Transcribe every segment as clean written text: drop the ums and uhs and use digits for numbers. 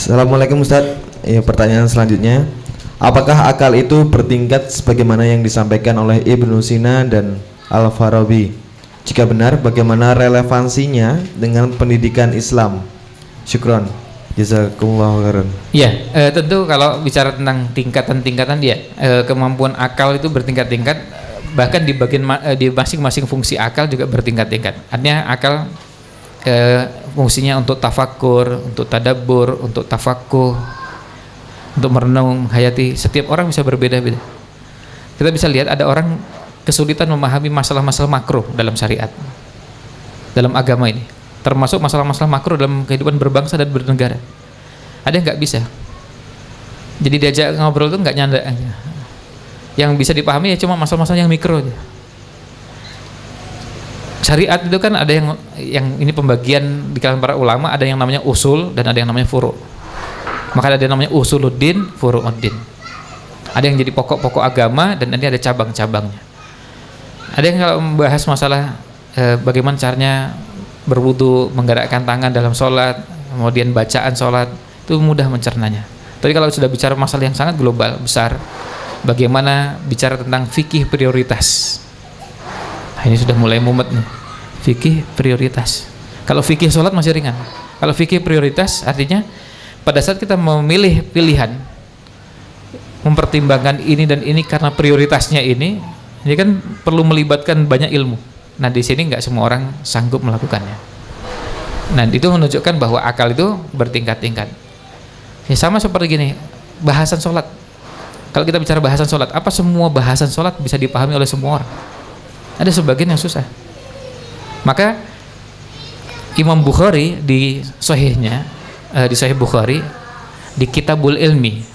Assalamualaikum Ustaz. Ya, pertanyaan selanjutnya, apakah akal itu bertingkat sebagaimana yang disampaikan oleh Ibnu Sina dan Al-Farabi? Jika benar, bagaimana relevansinya dengan pendidikan Islam? Syukron. Jazakumullahu khairan. Ya, tentu kalau bicara tentang tingkatan-tingkatan dia, kemampuan akal itu bertingkat-tingkat, bahkan di di masing-masing fungsi akal juga bertingkat-tingkat. Artinya akal fungsinya untuk tafakur, untuk tadabbur, untuk tafakuh, untuk merenung, menghayati. Setiap orang bisa berbeda-beda. Kita bisa lihat ada orang kesulitan memahami masalah-masalah makro dalam syariat, dalam agama ini, termasuk masalah-masalah makro dalam kehidupan berbangsa dan bernegara. Ada yang nggak bisa, jadi diajak ngobrol itu nggak nyanda. Yang bisa dipahami ya cuma masalah-masalah yang mikro aja. Syariat itu kan ada yang ini pembagian di kalangan para ulama, ada yang namanya usul dan ada yang namanya furu'. Maka ada yang namanya usuluddin, furu'uddin. Ada yang jadi pokok-pokok agama dan nanti ada cabang-cabangnya. Ada yang kalau membahas masalah bagaimana caranya berwudu, menggerakkan tangan dalam sholat, kemudian bacaan sholat, itu mudah mencernanya. Tapi kalau sudah bicara masalah yang sangat global, besar, bagaimana bicara tentang fikih prioritas. Nah, ini sudah mulai mumet nih. Fikih prioritas. Kalau fikih sholat masih ringan. Kalau fikih prioritas artinya pada saat kita memilih pilihan, mempertimbangkan ini dan ini karena prioritasnya ini kan perlu melibatkan banyak ilmu. Nah di sini nggak semua orang sanggup melakukannya. Nah itu menunjukkan bahwa akal itu bertingkat-tingkat. Ya, sama seperti gini, bahasan sholat. Kalau kita bicara bahasan sholat, apa semua bahasan sholat bisa dipahami oleh semua orang? Ada sebagian yang susah. Maka Imam Bukhari di Sahihnya, di Sahih Bukhari, di Kitabul Ilmi,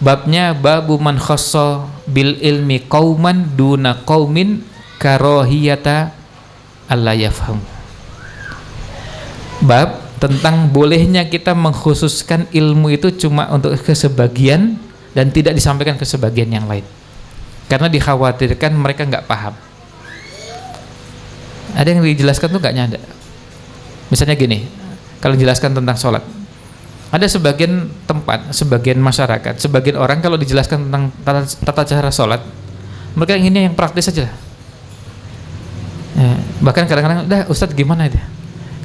babnya babu man khassa bil ilmi qauman duna qaumin karohiyata alla yafham. Bab tentang bolehnya kita mengkhususkan ilmu itu cuma untuk ke sebagian dan tidak disampaikan ke sebagian yang lain, karena dikhawatirkan mereka nggak paham. Ada yang dijelaskan tuh nggak nyanda. Misalnya gini, kalau dijelaskan tentang sholat, ada sebagian tempat, sebagian masyarakat, sebagian orang kalau dijelaskan tentang tata cara sholat, mereka inginnya yang praktis saja. Ya, bahkan kadang-kadang, udah Ustadz gimana itu?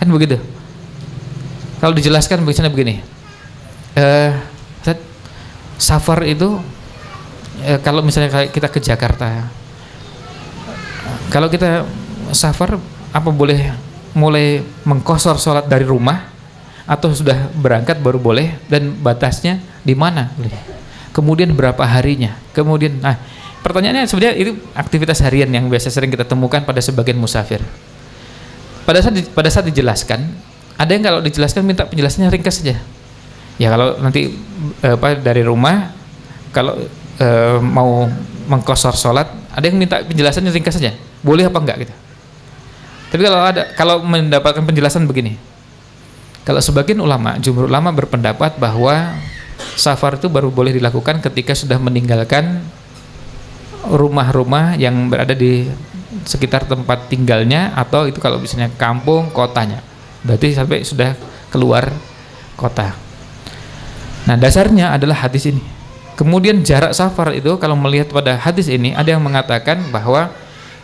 Kan begitu. Kalau dijelaskan misalnya begini, Ustadz, safar itu, kalau misalnya kita ke Jakarta, kalau kita safar apa boleh mulai mengkosor sholat dari rumah atau sudah berangkat baru boleh, dan batasnya di mana? Kemudian berapa harinya? Kemudian, nah pertanyaannya sebenarnya itu aktivitas harian yang biasa sering kita temukan pada sebagian musafir. Pada saat dijelaskan, ada yang kalau dijelaskan minta penjelasannya ringkas saja. Ya kalau nanti dari rumah kalau mau mengkosor sholat, ada yang minta penjelasannya ringkas saja. Boleh apa enggak gitu. Tapi kalau mendapatkan penjelasan begini, kalau sebagian ulama, jumhur ulama berpendapat bahwa safar itu baru boleh dilakukan ketika sudah meninggalkan rumah-rumah yang berada di sekitar tempat tinggalnya, atau itu kalau misalnya kampung, kotanya, berarti sampai sudah keluar kota. Nah dasarnya adalah hadis ini. Kemudian jarak safar itu kalau melihat pada hadis ini, ada yang mengatakan bahwa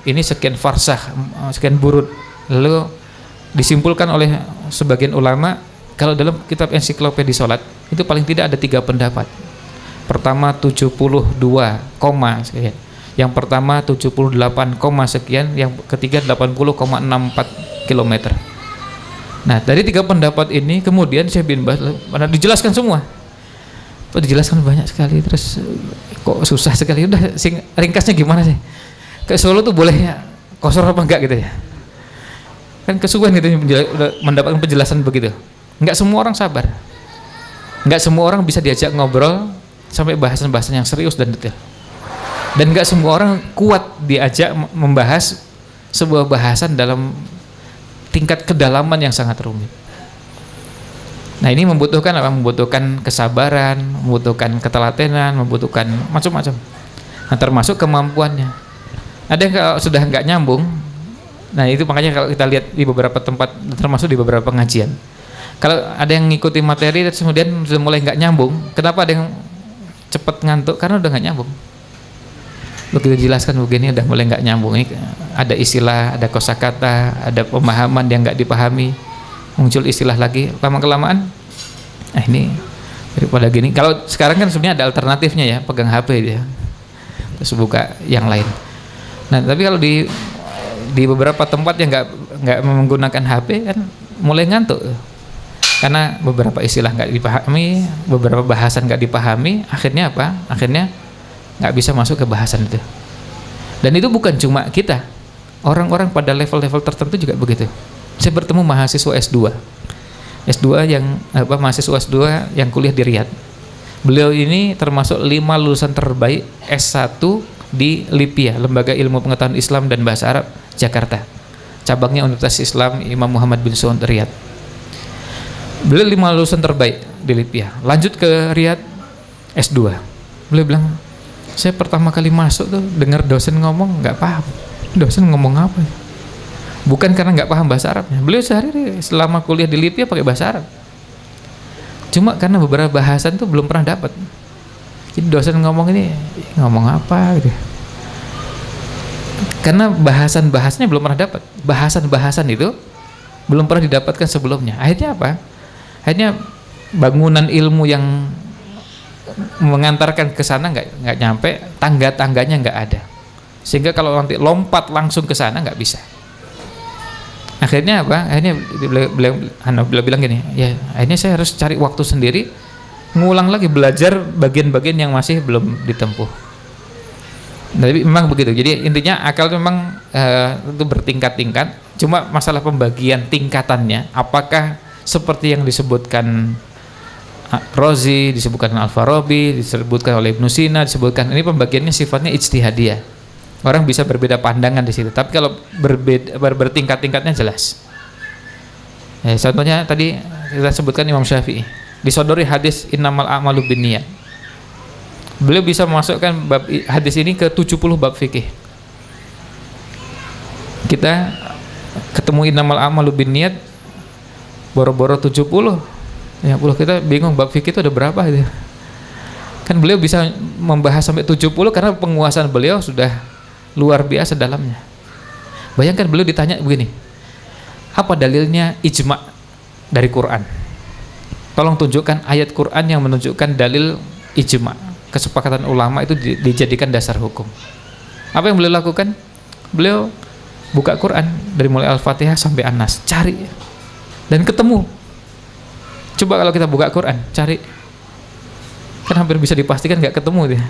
ini sekian farsah, sekian burud. Lalu disimpulkan oleh sebagian ulama, kalau dalam kitab ensiklopedia sholat itu paling tidak ada 3 pendapat. Pertama 72, sekian. Yang pertama 78, sekian. Yang ketiga 80,64 km. Nah dari 3 pendapat ini kemudian Syekh bin Baz dijelaskan semua. Dijelaskan banyak sekali, terus kok susah sekali. Udah ringkasnya gimana sih? Ke Solo tuh boleh kosor apa enggak gitu ya? Kan kesuwen gitu mendapatkan penjelasan begitu. Enggak semua orang sabar. Enggak semua orang bisa diajak ngobrol sampai bahasan-bahasan yang serius dan detail. Dan enggak semua orang kuat diajak membahas sebuah bahasan dalam tingkat kedalaman yang sangat rumit. Nah, ini membutuhkan apa? Membutuhkan kesabaran, membutuhkan ketelatenan, membutuhkan macam-macam. Nah, termasuk kemampuannya. Ada yang kalau sudah nggak nyambung, nah itu makanya kalau kita lihat di beberapa tempat, termasuk di beberapa pengajian, Kalau ada yang ngikuti materi terus kemudian sudah mulai nggak nyambung, kenapa ada yang cepat ngantuk? Karena udah nggak nyambung. Begitu dijelaskan begini udah mulai nggak nyambung. Ini ada istilah, ada kosakata, ada pemahaman yang nggak dipahami, muncul istilah lagi, lama-kelamaan ini daripada gini. Kalau sekarang kan sebenarnya ada alternatifnya ya, pegang HP dia terus buka yang lain. Nah tapi kalau di beberapa tempat yang nggak menggunakan HP kan mulai ngantuk karena beberapa istilah nggak dipahami, beberapa bahasan nggak dipahami, akhirnya apa? Akhirnya nggak bisa masuk ke bahasan itu. Dan itu bukan cuma kita, orang-orang pada level-level tertentu juga begitu. Saya bertemu mahasiswa S2 yang mahasiswa S2 yang kuliah di Riyadh. Beliau ini termasuk 5 lulusan terbaik S1 di LIPIA, Lembaga Ilmu Pengetahuan Islam dan Bahasa Arab, Jakarta. Cabangnya Universitas Islam Imam Muhammad bin Saud Riyadh. Beliau 5 lulusan terbaik di LIPIA. Lanjut ke Riyadh S2. Beliau bilang, saya pertama kali masuk tuh dengar dosen ngomong nggak paham. Dosen ngomong apa? Bukan karena nggak paham bahasa Arabnya. Beliau sehari-hari selama kuliah di LIPIA pakai bahasa Arab. Cuma karena beberapa bahasan tuh belum pernah dapat. Jadi dosen ngomong ini ngomong apa gitu. Karena bahasan-bahasannya belum pernah dapat. Bahasan-bahasan itu belum pernah didapatkan sebelumnya. Akhirnya apa? Akhirnya bangunan ilmu yang mengantarkan ke sana nggak nyampe, tangga-tangganya nggak ada. Sehingga kalau nanti lompat langsung ke sana nggak bisa. Akhirnya apa? Akhirnya beliau bilang gini, ya akhirnya saya harus cari waktu sendiri, ngulang lagi belajar bagian-bagian yang masih belum ditempuh. Tapi memang begitu. Jadi intinya akal itu memang itu bertingkat-tingkat. Cuma masalah pembagian tingkatannya, apakah seperti yang disebutkan Rozi, disebutkan Al-Farabi, disebutkan oleh Ibnu Sina, disebutkan ini pembagiannya sifatnya ijtihadiyah. Orang bisa berbeda pandangan di situ. Tapi kalau bertingkat-tingkatnya jelas. Contohnya tadi kita sebutkan Imam Syafi'i, disodori hadis innamal a'malu binniyat. Beliau bisa memasukkan bab hadis ini ke 70 bab fikih. Kita ketemu innamal a'malu binniyat boro-boro 70. Ya Allah, kita bingung bab fikih itu ada berapa itu. Kan beliau bisa membahas sampai 70 karena penguasaan beliau sudah luar biasa dalamnya. Bayangkan beliau ditanya begini, apa dalilnya ijma' dari Quran? Tolong tunjukkan ayat Quran yang menunjukkan dalil ijma', kesepakatan ulama itu dijadikan dasar hukum. Apa yang beliau lakukan? Beliau buka Quran dari mulai Al-Fatihah sampai An-Nas, cari dan ketemu. Coba kalau kita buka Quran, cari, kan hampir bisa dipastikan nggak ketemu dia.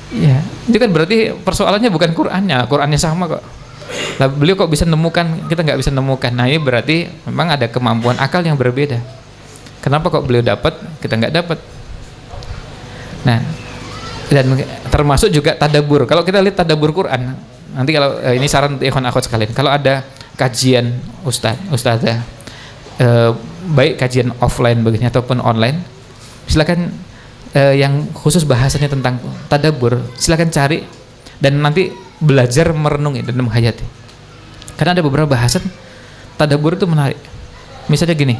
Ya, itu kan berarti persoalannya bukan Qurannya sama kok. Nah, beliau kok bisa nemukan, kita nggak bisa nemukan. Nah, ini berarti memang ada kemampuan akal yang berbeda. Kenapa kok beliau dapat, kita nggak dapat? Nah, dan termasuk juga tadabbur. Kalau kita lihat tadabbur Quran, nanti kalau ini saran untuk ikhwan akhwat sekalian, kalau ada kajian ustazah, baik kajian offline begini ataupun online, silakan yang khusus bahasanya tentang tadabbur, silakan cari dan nanti belajar merenungi dan menghayati. Karena ada beberapa bahasan tadabbur itu menarik. Misalnya gini,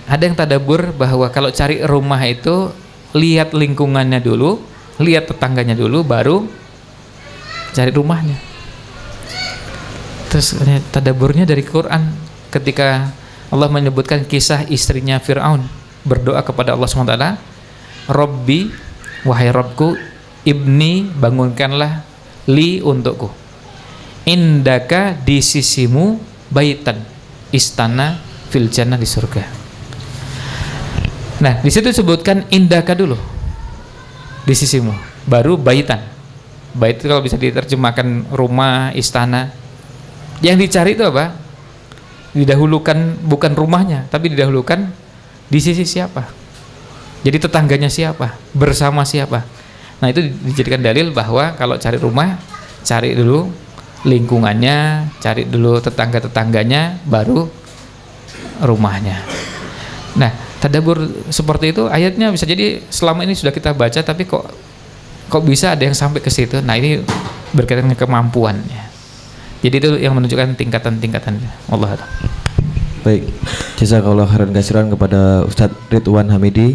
ada yang tadabbur bahwa kalau cari rumah itu lihat lingkungannya dulu, lihat tetangganya dulu, baru cari rumahnya. Terus tadabburnya dari Quran ketika Allah menyebutkan kisah istrinya Fir'aun berdoa kepada Allah SWT, Robbi, wahai Robku, ibni, bangunkanlah, li, untukku, indaka, di sisimu, baitan, istana, fil jannah, di surga. Nah, di situ sebutkan indaka dulu, di sisimu, baru baitan. Bait itu kalau bisa diterjemahkan rumah, istana. Yang dicari itu apa? Didahulukan bukan rumahnya, tapi didahulukan di sisi siapa, jadi tetangganya siapa, bersama siapa. Nah, itu dijadikan dalil bahwa kalau cari rumah, cari dulu lingkungannya, cari dulu tetangga-tetangganya, baru rumahnya. Nah, tadabbur seperti itu ayatnya bisa jadi selama ini sudah kita baca, tapi kok bisa ada yang sampai ke situ. Nah, ini berkaitan dengan kemampuannya. Jadi itu yang menunjukkan tingkatan-tingkatannya. Allah. Baik, jazakallah khairan katsiran kepada Ustadz Ridwan Hamidi